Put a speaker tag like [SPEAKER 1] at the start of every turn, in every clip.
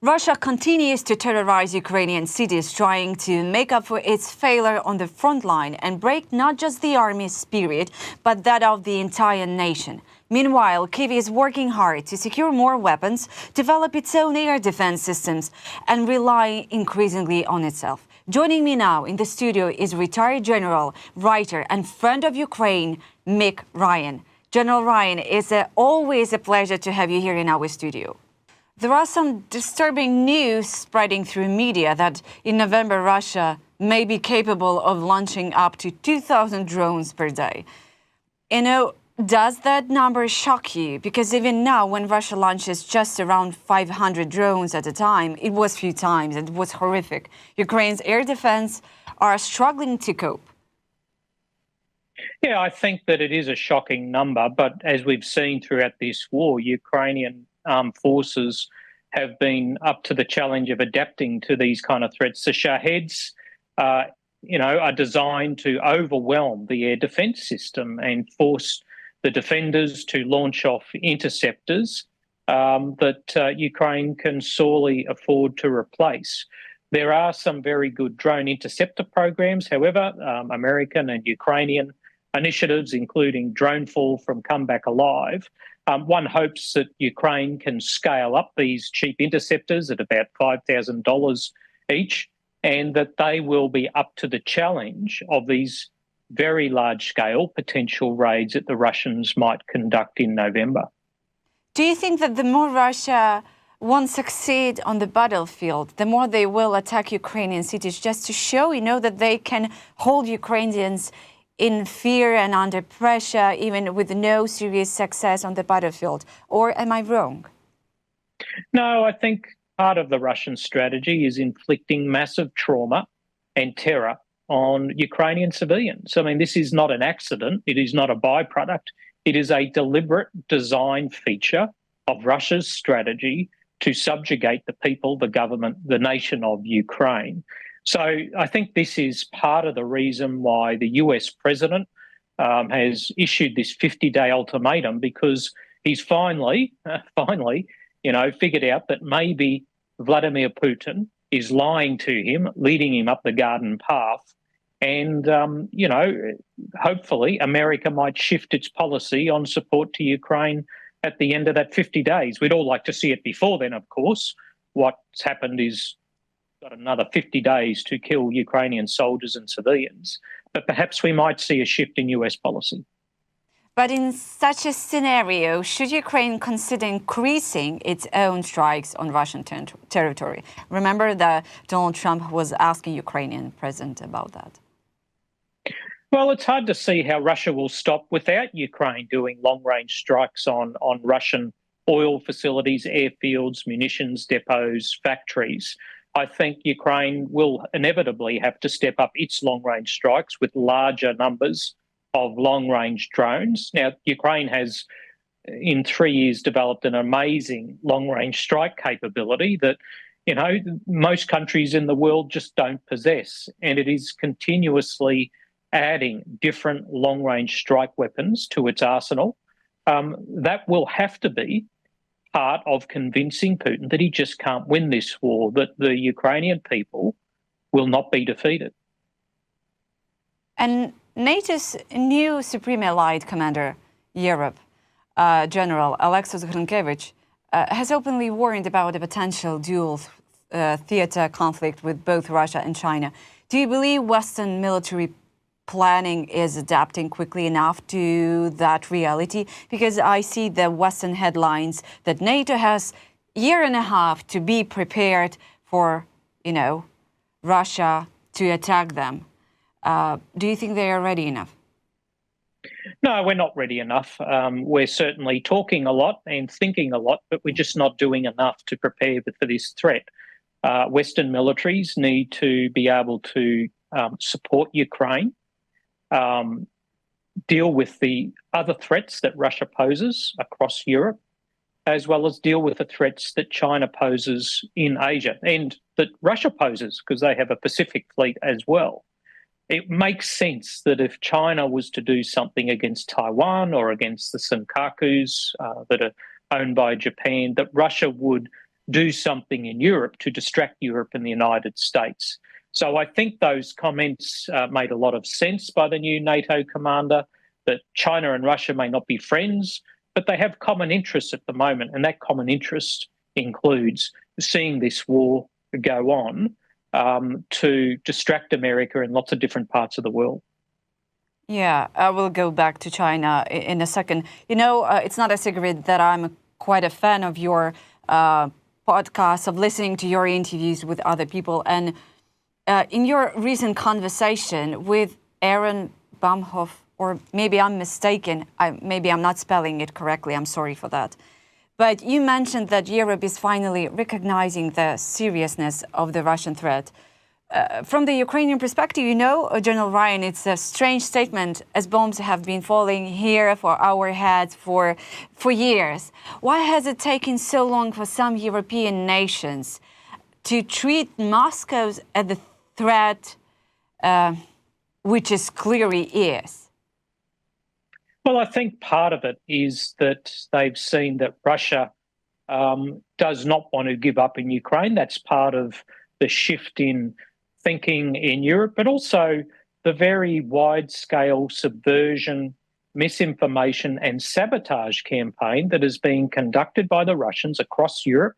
[SPEAKER 1] Russia continues to terrorize Ukrainian cities, trying to make up for its failure on the front line and break not just the army's spirit, but that of the entire nation. Meanwhile, Kyiv is working hard to secure more weapons, develop its own air defense systems, and rely increasingly on itself. Joining me now in the studio is retired general, writer, and friend of Ukraine, Mick Ryan. General Ryan, it's always a pleasure to have you here in our studio. There are some disturbing news spreading through media that in November, Russia may be capable of launching up to 2,000 drones per day. Does that number shock you? Because even now, when Russia launches just around 500 drones at a time, it was few times, and it was horrific. Ukraine's air defense are struggling to cope.
[SPEAKER 2] Yeah, I think that it is a shocking number, but as we've seen throughout this war, Ukrainian armed forces have been up to the challenge of adapting to these kind of threats. The Shaheds, are designed to overwhelm the air defence system and force the defenders to launch off interceptors that Ukraine can sorely afford to replace. There are some very good drone interceptor programs, however, American and Ukrainian initiatives, including Dronefall from Come Back Alive. One hopes that Ukraine can scale up these cheap interceptors at about $5,000 each, and that they will be up to the challenge of these very large-scale potential raids that the Russians might conduct in November.
[SPEAKER 1] Do you think that the more Russia won't succeed on the battlefield, the more they will attack Ukrainian cities just to show, that they can hold Ukrainians in fear and under pressure, even with no serious success on the battlefield? Or am I wrong?
[SPEAKER 2] No, I think part of the Russian strategy is inflicting massive trauma and terror on Ukrainian civilians. I mean, this is not an accident. It is not a byproduct. It is a deliberate design feature of Russia's strategy to subjugate the people, the government, the nation of Ukraine. So I think this is part of the reason why the US president has issued this 50-day ultimatum, because he's finally, figured out that maybe Vladimir Putin is lying to him, leading him up the garden path. And, hopefully America might shift its policy on support to Ukraine at the end of that 50 days. We'd all like to see it before then, of course. What's happened is got another 50 days to kill Ukrainian soldiers and civilians, but perhaps we might see a shift in US policy.
[SPEAKER 1] But in such a scenario, should Ukraine consider increasing its own strikes on Russian territory? Remember that Donald Trump was asking Ukrainian president about that.
[SPEAKER 2] Well, it's hard to see how Russia will stop without Ukraine doing long-range strikes on Russian oil facilities, airfields, munitions depots, factories. I think Ukraine will inevitably have to step up its long-range strikes with larger numbers of long-range drones. Now, Ukraine has, in 3 years, developed an amazing long-range strike capability that, most countries in the world just don't possess. And it is continuously adding different long-range strike weapons to its arsenal. That will have to be part of convincing Putin that he just can't win this war, that the Ukrainian people will not be defeated.
[SPEAKER 1] And NATO's new Supreme Allied Commander, Europe, General Alexis Grinkevich, has openly warned about a potential dual theater conflict with both Russia and China. Do you believe Western military planning is adapting quickly enough to that reality? Because I see the Western headlines that NATO has a year and a half to be prepared for, Russia to attack them. Do you think they are ready enough?
[SPEAKER 2] No, we're not ready enough. We're certainly talking a lot and thinking a lot, but we're just not doing enough to prepare for this threat. Western militaries need to be able to support Ukraine, deal with the other threats that Russia poses across Europe, as well as deal with the threats that China poses in Asia and that Russia poses, because they have a Pacific fleet as well. It makes sense that if China was to do something against Taiwan or against the Senkakus that are owned by Japan, that Russia would do something in Europe to distract Europe and the United States. So I think those comments made a lot of sense by the new NATO commander, that China and Russia may not be friends, but they have common interests at the moment, and that common interest includes seeing this war go on to distract America in lots of different parts of the world.
[SPEAKER 1] Yeah, I will go back to China in a second. You know, it's not a secret that I'm quite a fan of your podcast, of listening to your interviews with other people. And in your recent conversation with Aaron Baumhoff, or maybe I'm mistaken, maybe I'm not spelling it correctly, I'm sorry for that. But you mentioned that Europe is finally recognizing the seriousness of the Russian threat. From the Ukrainian perspective, you know, General Ryan, it's a strange statement, as bombs have been falling here for our heads for years. Why has it taken so long for some European nations to treat Moscow as the threat, which is clearly is?
[SPEAKER 2] Well, I think part of it is that they've seen that Russia does not want to give up in Ukraine. That's part of the shift in thinking in Europe, but also the very wide-scale subversion, misinformation and sabotage campaign that is being conducted by the Russians across Europe,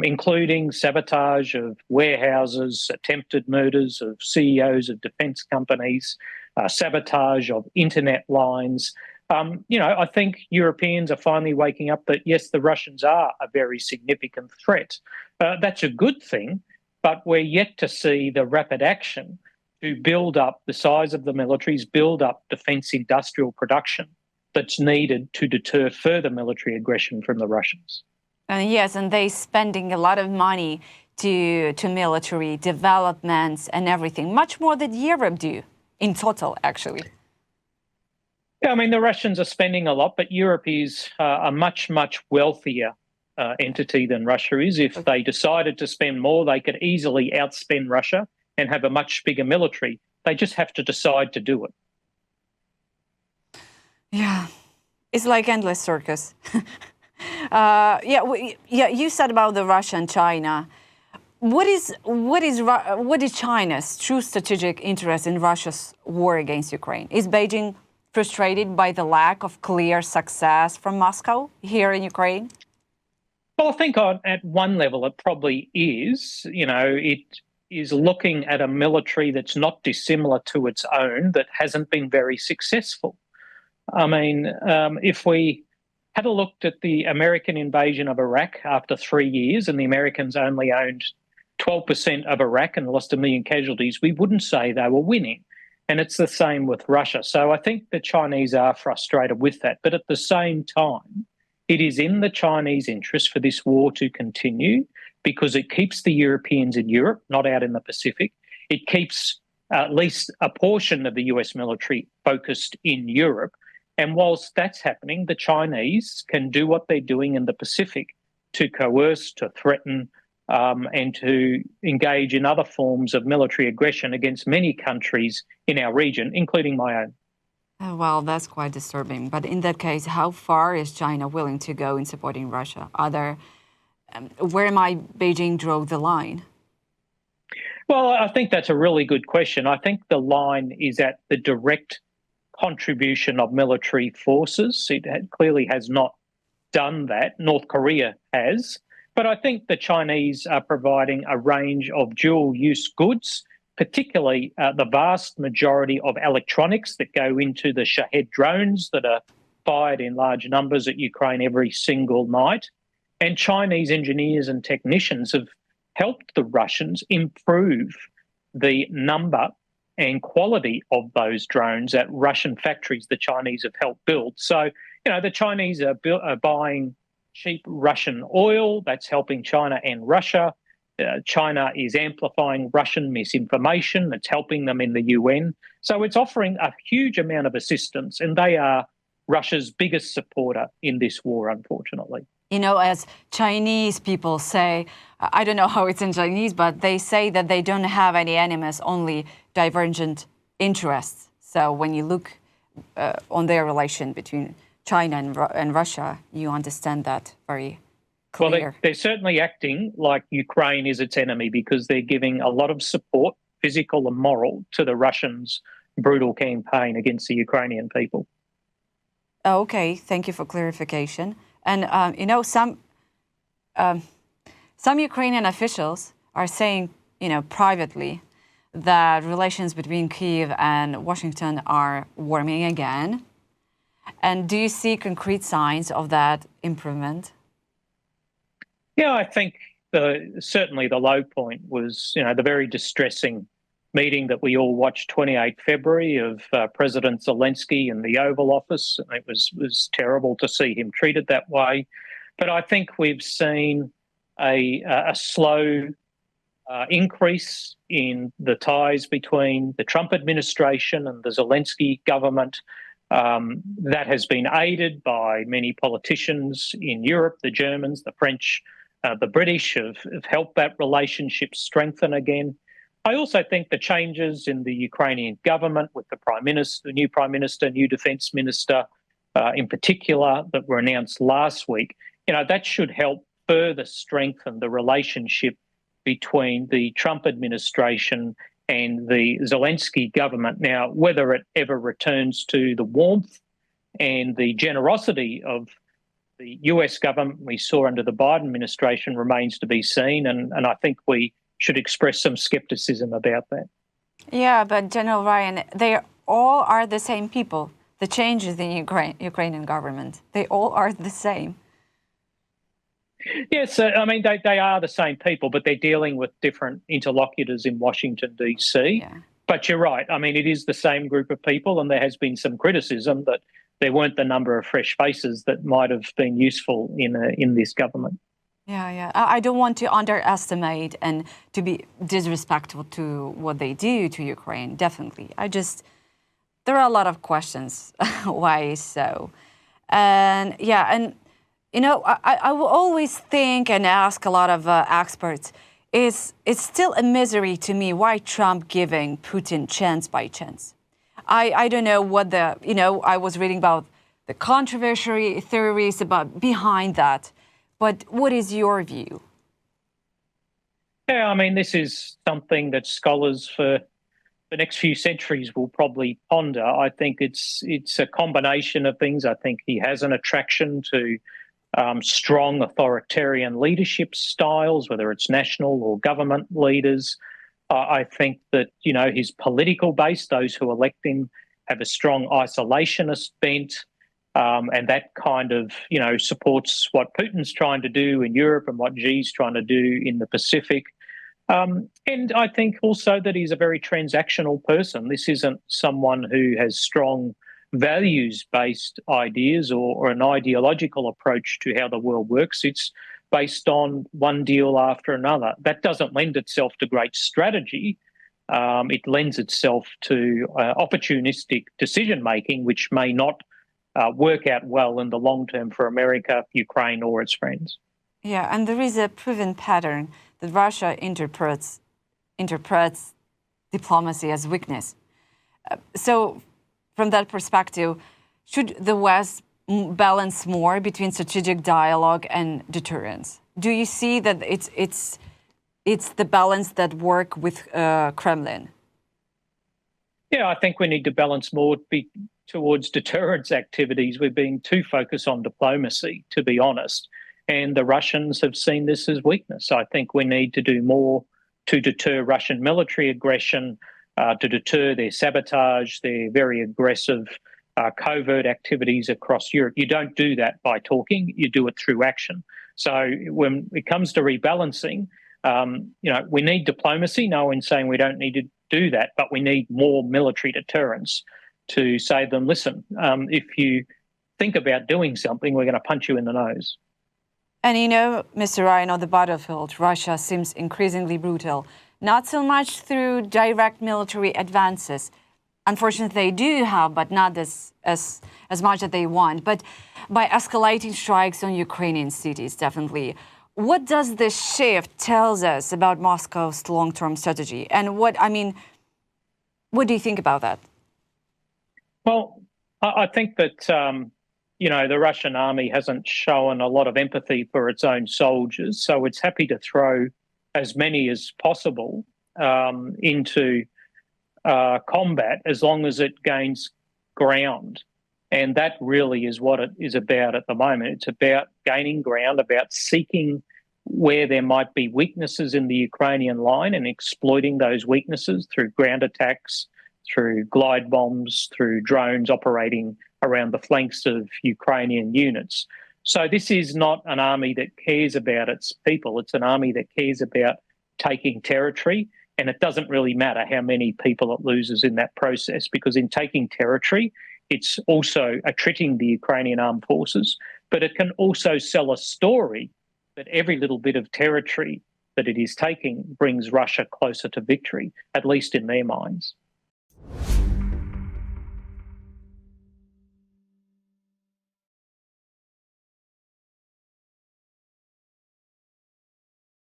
[SPEAKER 2] including sabotage of warehouses, attempted murders of CEOs of defence companies, sabotage of internet lines. You know, I think Europeans are finally waking up that, yes, the Russians are a very significant threat. That's a good thing, but we're yet to see the rapid action to build up the size of the militaries, build up defence industrial production that's needed to deter further military aggression from the Russians.
[SPEAKER 1] Yes, and they're spending a lot of money to military developments and everything, much more than Europe do in total, actually.
[SPEAKER 2] Yeah, I mean, the Russians are spending a lot, but Europe is a much, much wealthier entity than Russia is. If they decided to spend more, they could easily outspend Russia and have a much bigger military. They just have to decide to do it.
[SPEAKER 1] Yeah, it's like endless circus. You said about the Russia and China. What is China's true strategic interest in Russia's war against Ukraine? Is Beijing frustrated by the lack of clear success from Moscow here in Ukraine?
[SPEAKER 2] Well, I think at one level it probably is. You know, it is looking at a military that's not dissimilar to its own, that hasn't been very successful. I mean, if we had a look at the American invasion of Iraq after 3 years, and the Americans only owned 12% of Iraq and lost 1 million casualties, we wouldn't say they were winning. And it's the same with Russia. So I think the Chinese are frustrated with that. But at the same time, it is in the Chinese interest for this war to continue, because it keeps the Europeans in Europe, not out in the Pacific. It keeps at least a portion of the US military focused in Europe. And whilst that's happening, the Chinese can do what they're doing in the Pacific to coerce, to threaten, and to engage in other forms of military aggression against many countries in our region, including my own.
[SPEAKER 1] Oh, well, that's quite disturbing. But in that case, how far is China willing to go in supporting Russia? Where might Beijing draw the line?
[SPEAKER 2] Well, I think that's a really good question. I think the line is at the direct contribution of military forces. It clearly has not done that. North Korea has. But I think the Chinese are providing a range of dual-use goods, particularly the vast majority of electronics that go into the Shahed drones that are fired in large numbers at Ukraine every single night. And Chinese engineers and technicians have helped the Russians improve the number and quality of those drones at Russian factories the Chinese have helped build. So, you know, the Chinese are buying cheap Russian oil. That's helping China and Russia. China is amplifying Russian misinformation. That's helping them in the UN. So it's offering a huge amount of assistance, and they are Russia's biggest supporter in this war, unfortunately.
[SPEAKER 1] You know, as Chinese people say, I don't know how it's in Chinese, but they say that they don't have any enemies, only divergent interests. So when you look on their relation between China and Russia, you understand that very
[SPEAKER 2] Well,
[SPEAKER 1] clear.
[SPEAKER 2] they're certainly acting like Ukraine is its enemy because they're giving a lot of support, physical and moral, to the Russians' brutal campaign against the Ukrainian people.
[SPEAKER 1] Okay, thank you for clarification. And some Ukrainian officials are saying, privately, that relations between Kyiv and Washington are warming again. And do you see concrete signs of that improvement?
[SPEAKER 2] Yeah, I think certainly the low point was, the very distressing meeting that we all watched 28 February of President Zelensky in the Oval Office. It was terrible to see him treated that way. But I think we've seen a slow increase in the ties between the Trump administration and the Zelensky government. That has been aided by many politicians in Europe. The Germans, the French, the British have helped that relationship strengthen again. I also think the changes in the Ukrainian government with the Prime Minister, the new Prime Minister, new Defence Minister in particular, that were announced last week, that should help further strengthen the relationship between the Trump administration and the Zelensky government. Now, whether it ever returns to the warmth and the generosity of the US government we saw under the Biden administration remains to be seen, and I think we should express some skepticism about that.
[SPEAKER 1] Yeah, but General Ryan, they all are the same people. The changes in Ukrainian government, they all are the same.
[SPEAKER 2] Yes, I mean, they are the same people, but they're dealing with different interlocutors in Washington, D.C.
[SPEAKER 1] Yeah.
[SPEAKER 2] But you're right. I mean, it is the same group of people, and there has been some criticism that there weren't the number of fresh faces that might have been useful in this government.
[SPEAKER 1] Yeah. I don't want to underestimate and to be disrespectful to what they do to Ukraine, definitely. There are a lot of questions. Why so? And I will always think and ask a lot of experts, it's still a misery to me why Trump giving Putin chance by chance. I don't know what I was reading about the controversial theories about behind that, but what is your view?
[SPEAKER 2] Yeah, I mean, this is something that scholars for the next few centuries will probably ponder. I think it's a combination of things. I think he has an attraction to strong authoritarian leadership styles, whether it's national or government leaders. I think that, his political base, those who elect him, have a strong isolationist bent, and that kind of, supports what Putin's trying to do in Europe and what Xi's trying to do in the Pacific. And I think also that he's a very transactional person. This isn't someone who has strong values-based ideas or an ideological approach to how the world works. It's based on one deal after another. That doesn't lend itself to great strategy. It lends itself to opportunistic decision-making, which may not work out well in the long term for America, Ukraine, or its friends.
[SPEAKER 1] Yeah, and there is a proven pattern that Russia interprets diplomacy as weakness. So from that perspective, should the West balance more between strategic dialogue and deterrence? Do you see that it's the balance that work with Kremlin?
[SPEAKER 2] Yeah, I think we need to balance more towards deterrence activities. We're being too focused on diplomacy, to be honest. And the Russians have seen this as weakness. I think we need to do more to deter Russian military aggression, to deter their sabotage, their very aggressive covert activities across Europe. You don't do that by talking, you do it through action. So when it comes to rebalancing, we need diplomacy. No one's saying we don't need to do that, but we need more military deterrence to say to them, listen, if you think about doing something, we're going to punch you in the nose.
[SPEAKER 1] And Mr. Ryan, on the battlefield, Russia seems increasingly brutal, not so much through direct military advances. Unfortunately, they do have, but not as much as they want, but by escalating strikes on Ukrainian cities, definitely. What does this shift tells us about Moscow's long-term strategy? And what do you think about that?
[SPEAKER 2] Well, I think that, the Russian army hasn't shown a lot of empathy for its own soldiers, so it's happy to throw as many as possible into combat as long as it gains ground. And that really is what it is about at the moment. It's about gaining ground, about seeking where there might be weaknesses in the Ukrainian line and exploiting those weaknesses through ground attacks, through glide bombs, through drones operating around the flanks of Ukrainian units. So this is not an army that cares about its people. It's an army that cares about taking territory, and it doesn't really matter how many people it loses in that process, because in taking territory, it's also attriting the Ukrainian armed forces, but it can also sell a story that every little bit of territory that it is taking brings Russia closer to victory, at least in their minds.